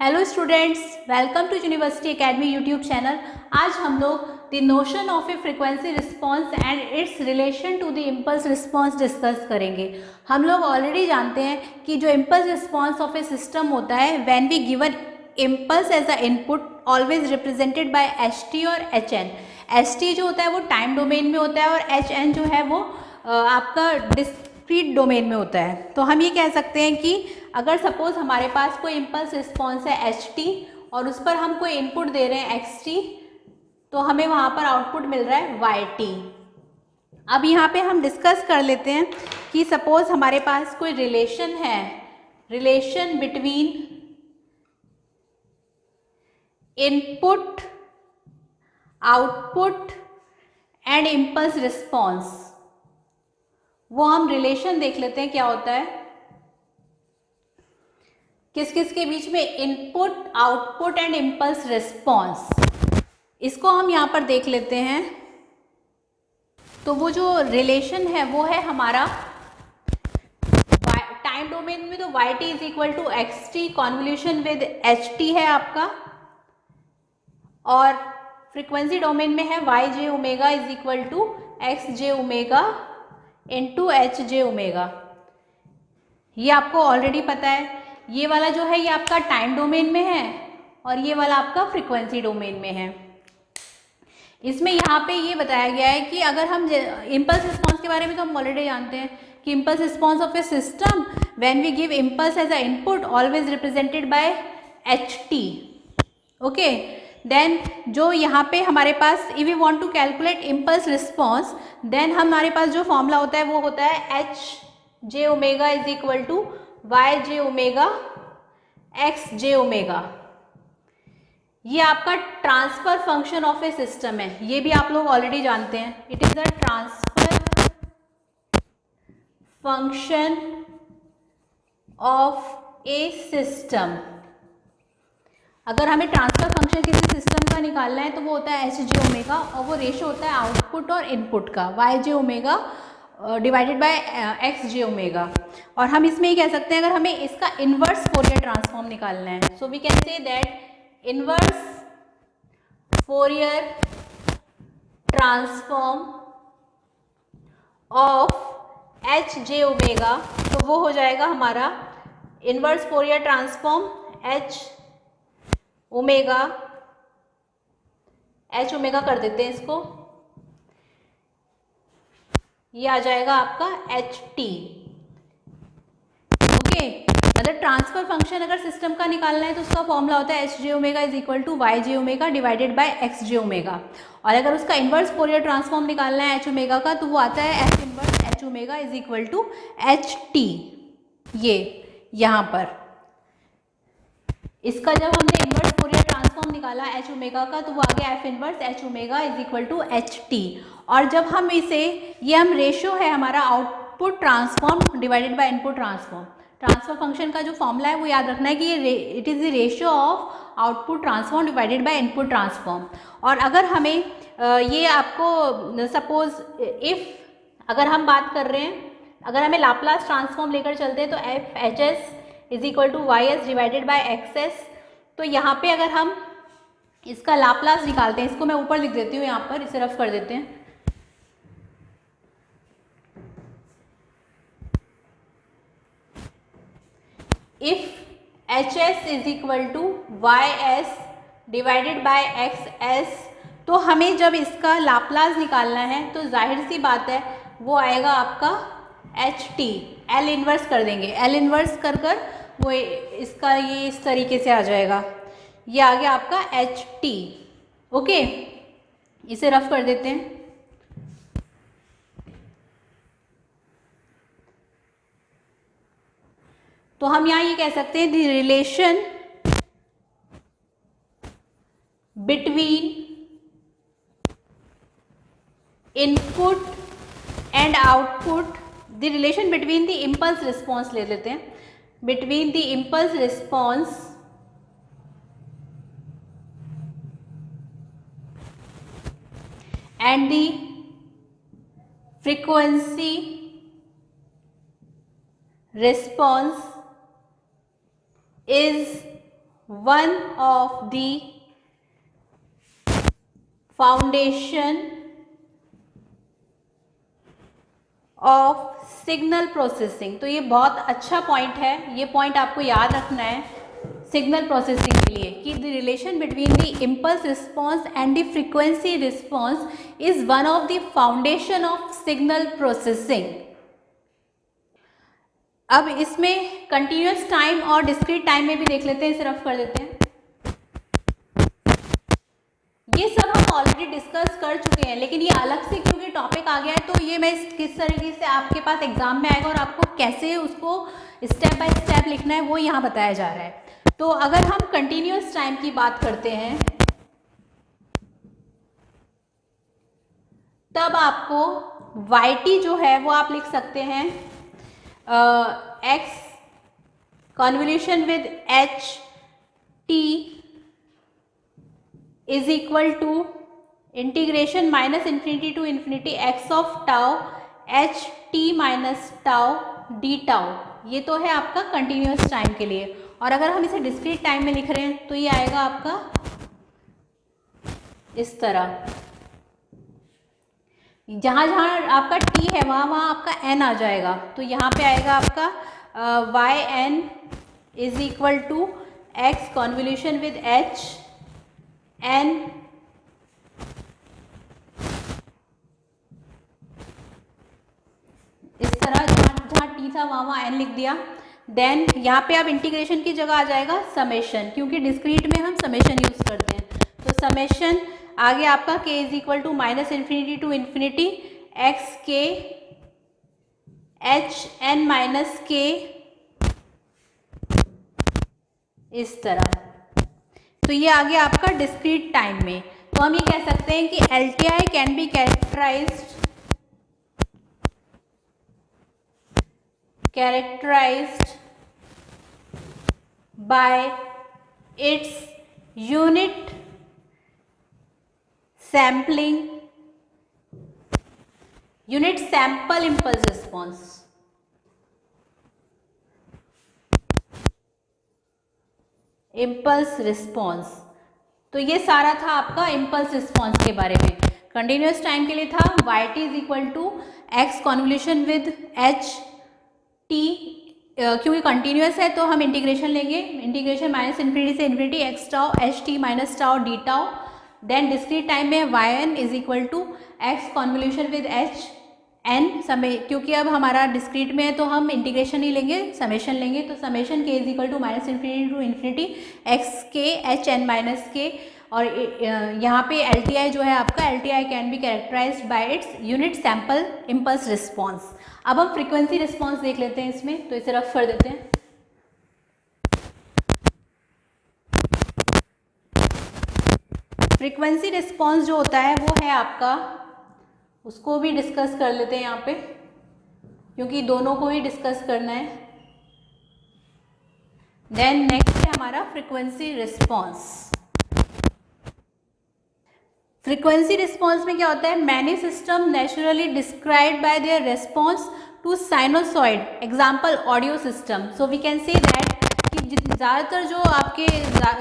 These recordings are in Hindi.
Hello students, welcome to university academy YouTube channel. आज हम लोग the notion of a frequency response and its relation to the impulse response discuss करेंगे। हम लोग ऑलरेडी जानते हैं कि जो impulse response of a system होता है, when we given impulse as a input always represented by H T और एच एन। एच टी जो होता है वो टाइम डोमेन में होता है और एच एन जो है वो आपका डिस्क्रीट डोमेन में होता है। तो हम ये कह सकते हैं कि अगर सपोज हमारे पास कोई इम्पल्स रिस्पॉन्स है एच टी और उस पर हम कोई इनपुट दे रहे हैं एक्स टी, तो हमें वहाँ पर आउटपुट मिल रहा है वाई टी। अब यहाँ पे हम डिस्कस कर लेते हैं कि सपोज हमारे पास कोई रिलेशन है, relation between input, output and impulse response. वो हम रिलेशन देख लेते हैं क्या होता है, किस किस के बीच में, input, output and impulse response. इसको हम यहाँ पर देख लेते हैं। तो वो जो रिलेशन है वो है हमारा टाइम डोमेन में तो Y T is equal to X T convolution with H T है आपका, और फ्रीक्वेंसी डोमेन में है Y J omega is equal to X J omega into H J omega. ये आपको ऑलरेडी पता है। ये वाला जो है ये आपका टाइम डोमेन में है और ये वाला आपका फ्रीक्वेंसी डोमेन में है। इसमें यहाँ पे ये बताया गया है कि अगर हम इम्पल्स रिस्पॉन्स के बारे में तो हम ऑलरेडी जानते हैं कि impulse response of a system when we give impulse as a input always represented by H T. Okay, then जो यहाँ पे हमारे पास if we want to calculate impulse response, then हमारे पास जो फॉर्मूला होता है वो होता है H J omega is equal to Y J omega X J omega. ये आपका transfer function of a system है, ये भी आप लोग ऑलरेडी जानते हैं। It is the transfer function of a system. अगर हमें ट्रांसफर फंक्शन किसी सिस्टम का निकालना है तो वो होता है एच जे ओमेगा और वो रेशो होता है आउटपुट और इनपुट का, y J omega divided by x J omega. और हम इसमें ये कह सकते हैं अगर हमें इसका इनवर्स फोरियर ट्रांसफॉर्म निकालना है, so we can say that inverse Fourier transform of h J omega, तो वो हो जाएगा हमारा inverse Fourier transform h omega, h omega कर देते हैं इसको, ये आ जाएगा आपका एच टी। ओके, मतलब ट्रांसफर फंक्शन अगर सिस्टम का निकालना है तो उसका फॉर्मूला होता है H J omega is equal to Y J omega divided by x J omega. और अगर उसका इनवर्स फोरियर ट्रांसफॉर्म निकालना है एच ओमेगा का तो वो आता है f inverse h omega is equal to h t. ये यहाँ पर इसका जब हमने इनवर्स फोरियर ट्रांसफॉर्म निकाला एच ओमेगा का तो वो आ गया f inverse h omega is equal to h T. और जब हम इसे, ये हम रेशियो है हमारा output transform divided by input transform. Transfer function का जो फॉर्मूला है वो याद रखना है कि ये it is the ratio of output transform divided by input transform. और अगर हमें ये आपको सपोज इफ अगर हम बात कर रहे हैं, अगर हमें लाप्लास ट्रांसफॉर्म लेकर चलते हैं तो f h s is equal to y s divided by x s. तो यहाँ पे अगर हम इसका लाप्लास निकालते हैं, इसको मैं ऊपर लिख देती हूँ, यहाँ पर इसे रफ कर देते हैं। If h s is equal to y s divided by x s, तो हमें जब इसका लाप्लास निकालना है तो जाहिर सी बात है वो आएगा आपका एच टी। एल इन्वर्स कर देंगे, एल इन्वर्स कर कर वो इसका ये इस तरीके से आ जाएगा, ये आ गया आपका एच टी। ओके, इसे रफ कर देते हैं। तो हम यहाँ ये कह सकते हैं the relation between input and output, the relation between the impulse response ले लेते हैं, between the impulse response and the frequency response is one of the foundation of signal processing. तो ये बहुत अच्छा पॉइंट है, ये पॉइंट आपको याद रखना है सिग्नल प्रोसेसिंग के लिए कि the relation between the impulse response and the frequency response is one of the foundation of signal processing. अब इसमें कंटिन्यूस टाइम और डिस्क्रीट टाइम में भी देख लेते हैं, सिर्फ कर देते हैं। ये सब हम ऑलरेडी डिस्कस कर चुके हैं, लेकिन ये अलग से क्योंकि टॉपिक आ गया है तो ये मैं किस तरीके से आपके पास एग्जाम में आएगा और आपको कैसे उसको स्टेप बाय स्टेप लिखना है वो यहाँ बताया जा रहा है। तो अगर हम कंटिन्यूस टाइम की बात करते हैं तब आपको yt जो है वो आप लिख सकते हैं x convolution with h t is equal to integration minus infinity to infinity x of tau h t minus tau d tau. ये तो है आपका कंटिन्यूस टाइम के लिए। और अगर हम इसे डिस्क्रीट टाइम में लिख रहे हैं तो ये आएगा आपका इस तरह, जहाँ जहाँ आपका t है वहाँ वहाँ आपका n आ जाएगा। तो यहाँ पे आएगा आपका y n is equal to x convolution with h n इस तरह, जहाँ t था वहाँ n लिख दिया। देन यहाँ पे अब इंटीग्रेशन की जगह आ जाएगा समेशन, क्योंकि डिस्क्रीट में हम समेशन यूज करते हैं। तो समेशन आगे आपका k is equal to minus infinity to infinity x k h n minus k इस तरह। तो ये आ गया आपका डिस्क्रीट टाइम में। तो हम ये कह सकते हैं कि LTI can B characterized by its unit sample impulse response। Impulse response. तो ये सारा था आपका इम्पल्स रिस्पॉन्स के बारे में। कंटिन्यूस टाइम के लिए था yt is equal to x convolution with h t, क्योंकि कंटिन्यूस है तो हम इंटीग्रेशन लेंगे, इंटीग्रेशन माइनस इन्फिनिटी से infinity x tau h t minus tau d tau. Then discrete time में yn is equal to x convolution with h n समय, क्योंकि अब हमारा डिस्क्रीट में है तो हम इंटीग्रेशन ही लेंगे, समेशन लेंगे। तो summation k is equal to minus infinity to infinity x k h n minus k. और यहाँ पे LTI जो है आपका LTI can be characterized by its unit sample impulse response. अब हम फ्रीक्वेंसी रिस्पॉन्स देख लेते हैं इसमें, तो इसे रफ कर देते हैं। फ्रीक्वेंसी रिस्पॉन्स जो होता है वो है आपका, उसको भी डिस्कस कर लेते हैं यहाँ पे, क्योंकि दोनों को ही डिस्कस करना है। देन नेक्स्ट है हमारा फ्रीक्वेंसी रिस्पॉन्स। फ्रीक्वेंसी रिस्पॉन्स में क्या होता है, many system naturally described by their response to sinusoid, example audio system. So we can say that कि ज़्यादातर जो आपके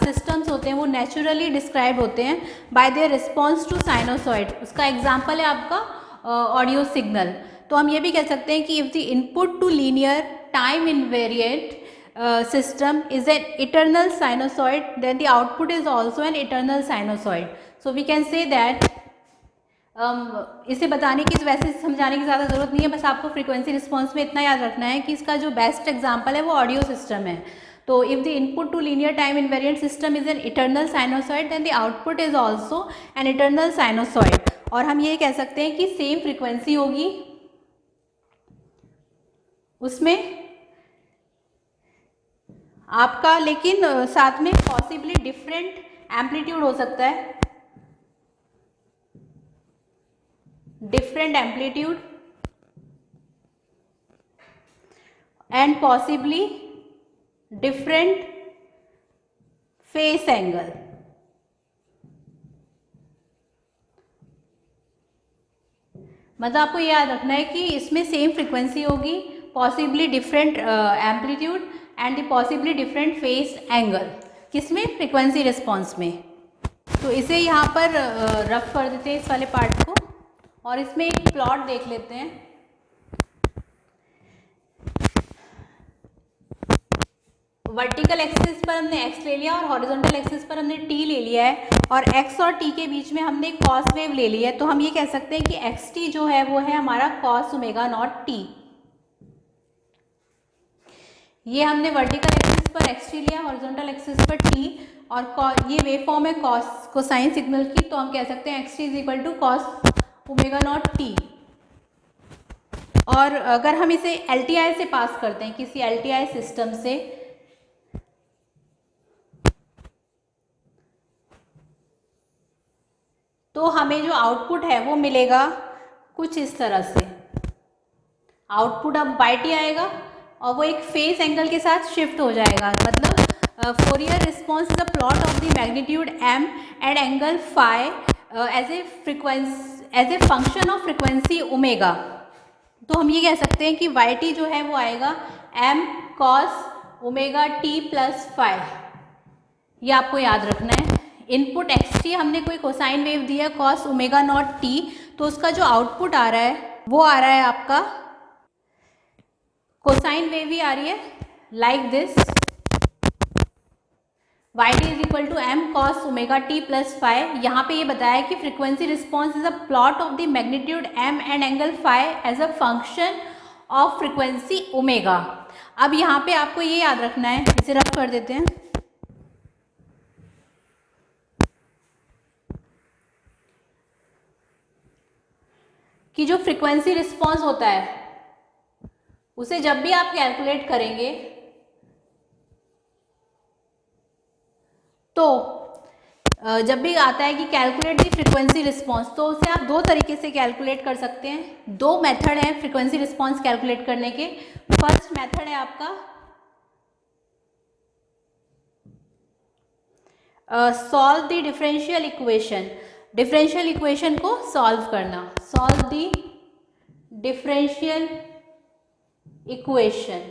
सिस्टम्स होते हैं वो नेचुरली डिस्क्राइब होते हैं by their response to sinusoid. उसका एग्जाम्पल है आपका ऑडियो सिग्नल। तो हम ये भी कह सकते हैं कि if the input to linear time invariant system is an eternal sinusoid, then the output is also an eternal sinusoid. So we can say that इसे बताने की, वैसे समझाने की ज़्यादा ज़रूरत नहीं है, बस आपको फ्रीक्वेंसी रिस्पॉन्स में इतना याद रखना है कि इसका जो बेस्ट एग्जांपल है वो ऑडियो सिस्टम है। तो if the input to linear time invariant system is an eternal sinusoid then the output is also an eternal sinusoid. और हम ये कह सकते हैं कि सेम फ्रीक्वेंसी होगी उसमें आपका, लेकिन साथ में पॉसिबली डिफरेंट एम्पलीट्यूड हो सकता है, different amplitude and possibly different face angle. मतलब आपको ये याद रखना है कि इसमें सेम फ्रीक्वेंसी होगी, possibly different amplitude and the possibly different face angle. किसमें, फ्रीक्वेंसी रिस्पॉन्स में। तो इसे यहाँ पर रफ कर देते हैं इस वाले पार्ट को, और इसमें एक प्लॉट देख लेते हैं। वर्टिकल एक्सिस पर हमने x ले लिया और हॉरिजॉन्टल एक्सिस पर हमने t ले लिया है, और x और t के बीच में हमने कॉस वेव ले लिया है। तो हम ये कह सकते हैं कि xt जो है वो है हमारा कॉस ओमेगा नॉट t। ये हमने वर्टिकल एक्सिस पर xt लिया, हॉरिजॉन्टल एक्सिस पर t, और ये वेव फॉर्म है कॉस कोसाइन सिग्नल की, तो हम कह सकते हैं xt is equal to cos omega naught t। और अगर हम इसे LTI से पास करते हैं, किसी LTI सिस्टम से, तो हमें जो आउटपुट है वो मिलेगा कुछ इस तरह से। आउटपुट अब YT आएगा और वो एक फेस एंगल के साथ शिफ्ट हो जाएगा। मतलब Fourier response is a plot of the magnitude m and angle phi as a function of frequency omega. तो हम ये कह सकते हैं कि YT जो है वो आएगा m cos omega t plus phi. ये आपको याद रखना है। इनपुट xt हमने कोई कोसाइन वेव दिया कॉस ओमेगा नॉट t, तो उसका जो आउटपुट आ रहा है वो आ रहा है आपका कोसाइन वेव ही आ रही है, like this. YT is equal to m cos omega t plus phi. यहाँ पे ये बताया कि frequency response is a plot of the magnitude m and angle phi as a function of frequency omega. अब यहाँ पे आपको ये याद रखना है, इसे रफ कर देते हैं, कि जो फ्रीक्वेंसी रिस्पॉन्स होता है उसे जब भी आप कैलकुलेट करेंगे तो जब भी आता है कि कैलकुलेट दी फ्रीक्वेंसी रिस्पॉन्स, तो उसे आप दो तरीके से कैलकुलेट कर सकते हैं। दो मेथड हैं फ्रीक्वेंसी रिस्पॉन्स कैलकुलेट करने के। फर्स्ट मेथड है आपका solve the differential equation. Differential equation को सॉल्व करना, सॉल्व द डिफरेंशियल इक्वेशन।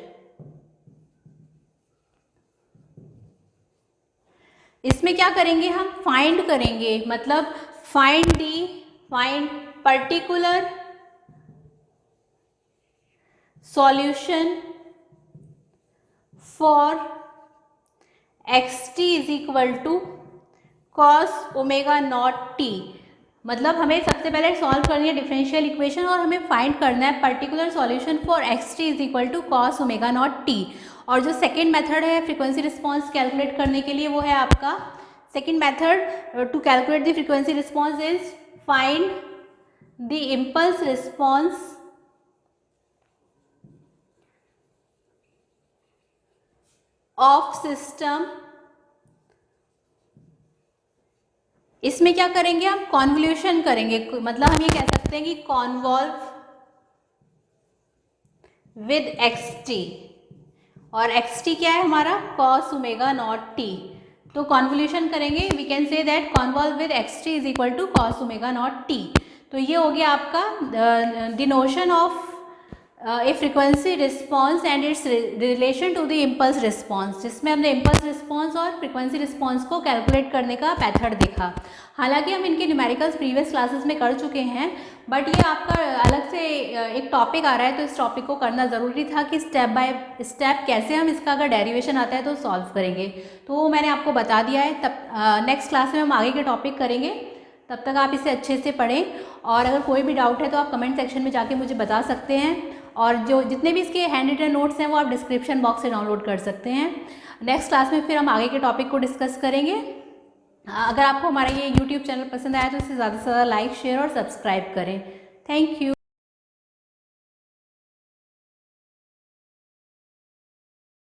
इसमें क्या करेंगे, हम फाइंड करेंगे, मतलब find particular solution for xt is equal to cos omega naught t। मतलब हमें सबसे पहले सॉल्व करनी है डिफरेंशियल इक्वेशन और हमें फाइंड करना है particular solution for xt is equal to cos omega naught t। और जो सेकेंड मेथड है फ्रीक्वेंसी रिस्पॉन्स कैलकुलेट करने के लिए वो है आपका second method to calculate the frequency response is find the impulse response of system. इसमें क्या करेंगे, हम कॉन्वोल्यूशन करेंगे, मतलब हम ये कह सकते हैं कि कॉन्वॉल्व विद xt, और xt क्या है हमारा, कॉस ओमेगा नॉट t। तो कॉन्वोल्यूशन करेंगे, we can say that convolve with xt is equal to cos omega naught t। तो ये हो गया आपका the notion of a frequency response and its relation to the impulse response, जिसमें हमने इम्पल्स रिस्पॉन्स और फ्रीक्वेंसी रिस्पॉन्स को कैलकुलेट करने का मेथड देखा। हालांकि हम इनके न्यूमेरिकल्स प्रीवियस क्लासेस में कर चुके हैं, बट ये आपका अलग से एक टॉपिक आ रहा है, तो इस टॉपिक को करना ज़रूरी था कि स्टेप बाय स्टेप कैसे हम इसका अगर डेरिवेशन आता है तो सॉल्व करेंगे। तो वो मैंने आपको बता दिया है। तब नेक्स्ट क्लास में हम आगे के टॉपिक करेंगे, तब तक आप इसे अच्छे से पढ़ें। और अगर कोई भी डाउट है तो आप कमेंट सेक्शन में जाके मुझे बता सकते हैं, और जो जितने भी इसके हैंड रिटन नोट्स हैं वो आप डिस्क्रिप्शन बॉक्स से डाउनलोड कर सकते हैं। नेक्स्ट क्लास में फिर हम आगे के टॉपिक को डिस्कस करेंगे। अगर आपको हमारा ये यूट्यूब चैनल पसंद आया तो इसे ज़्यादा से ज़्यादा लाइक, शेयर और सब्सक्राइब करें। Thank you.